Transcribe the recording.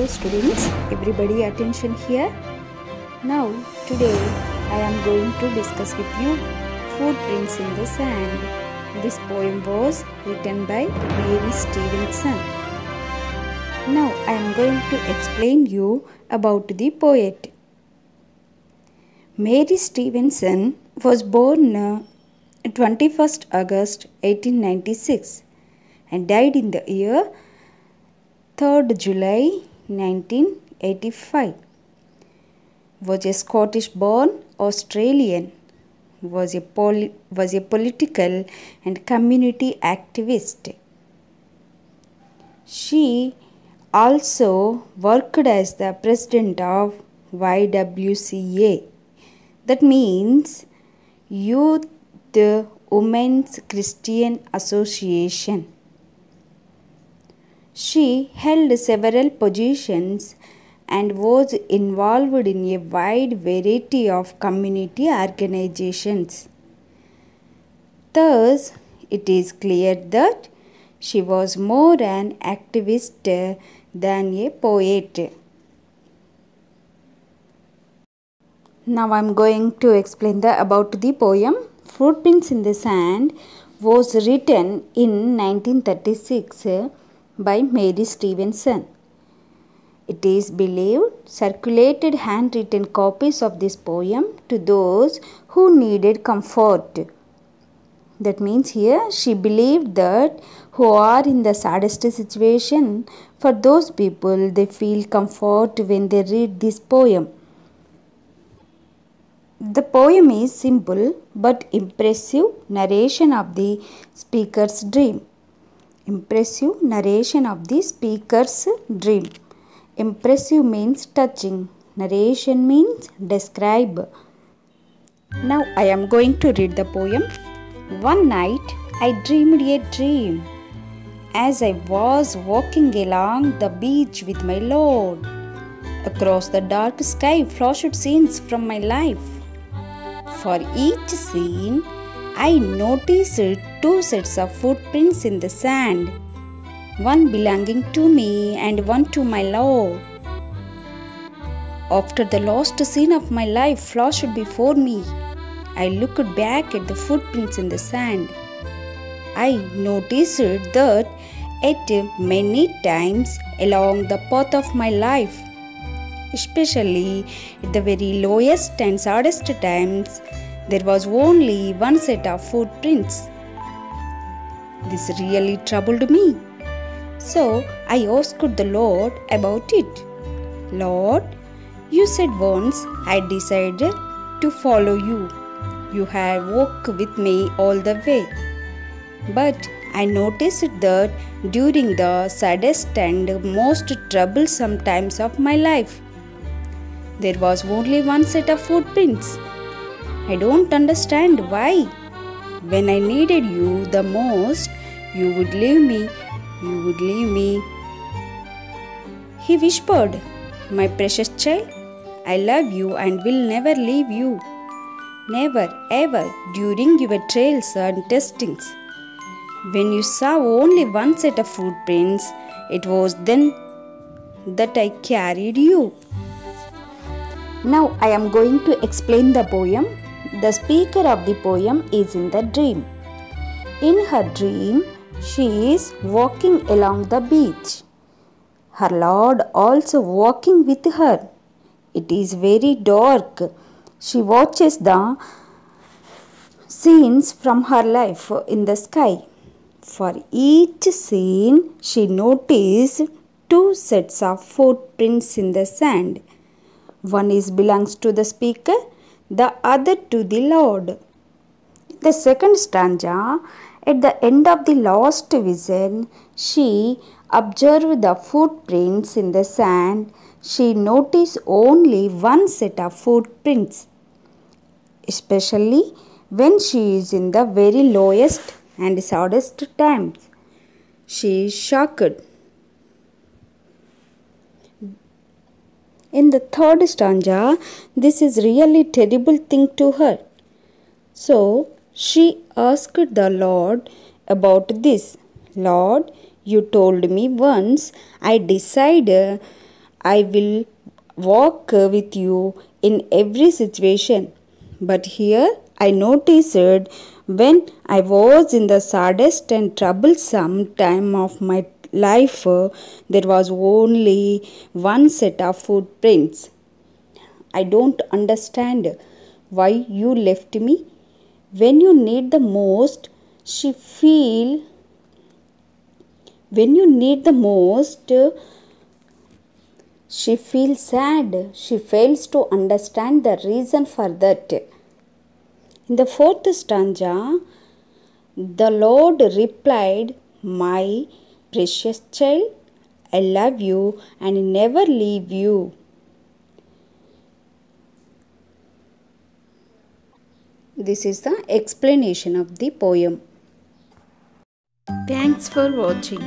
students, everybody attention here. Now today I am going to discuss with you Footprints in the Sand. This poem was written by Mary Stevenson. Now I am going to explain you about the poet. Mary Stevenson was born 21st August 1896 and died in the year 3rd July 1985. Was a Scottish-born Australian. Was a political and community activist. She also worked as the president of YWCA. That means Youth Women's Christian Association. She held several positions and was involved in a wide variety of community organizations. Thus, it is clear that she was more an activist than a poet. Now I am going to explain about the poem. Footprints in the Sand was written in 1936 by Mary Stevenson. It is believed circulated handwritten copies of this poem to those who needed comfort. That means here she believed that who are in the saddest situation, for those people they feel comfort when they read this poem. The poem is simple but impressive narration of the speaker's dream. Impressive narration of the speaker's dream. Impressive means touching. Narration means describe. Now I am going to read the poem. One night I dreamed a dream as I was walking along the beach with my Lord. Across the dark sky flashed scenes from my life. For each scene, I noticed two sets of footprints in the sand, one belonging to me and one to my Lord. After the last scene of my life flashed before me, I looked back at the footprints in the sand. I noticed that at many times along the path of my life, especially at the very lowest and saddest times, there was only one set of footprints. This really troubled me. So I asked the Lord about it. Lord, you said once I decided to follow you. You have walked with me all the way. But I noticed that during the saddest and most troublesome times of my life, there was only one set of footprints. I don't understand why. When I needed you the most, you would leave me. You would leave me. He whispered, my precious child, I love you and will never leave you. Never, ever during your trials and testings. When you saw only one set of footprints, it was then that I carried you. Now I am going to explain the poem. The speaker of the poem is in the dream. In her dream, she is walking along the beach. Her Lord also walking with her. It is very dark. She watches the scenes from her life in the sky. For each scene, she noticed two sets of footprints in the sand. One belongs to the speaker, the other to the Lord. The second stanza, at the end of the last vision, she observed the footprints in the sand. She noticed only one set of footprints, especially when she is in the very lowest and saddest times. She is shocked. In the third stanza, this is really terrible thing to her. So she asked the Lord about this. Lord, you told me once I decided I will walk with you in every situation. But here I noticed when I was in the saddest and troublesome time of my life, there was only one set of footprints. I don't understand why you left me. When you need the most, she feel when you need the most, she feels sad. She fails to understand the reason for that. In the fourth stanza, the Lord replied, "My precious child, I love you and never leave you." This is the explanation of the poem. Thanks for watching.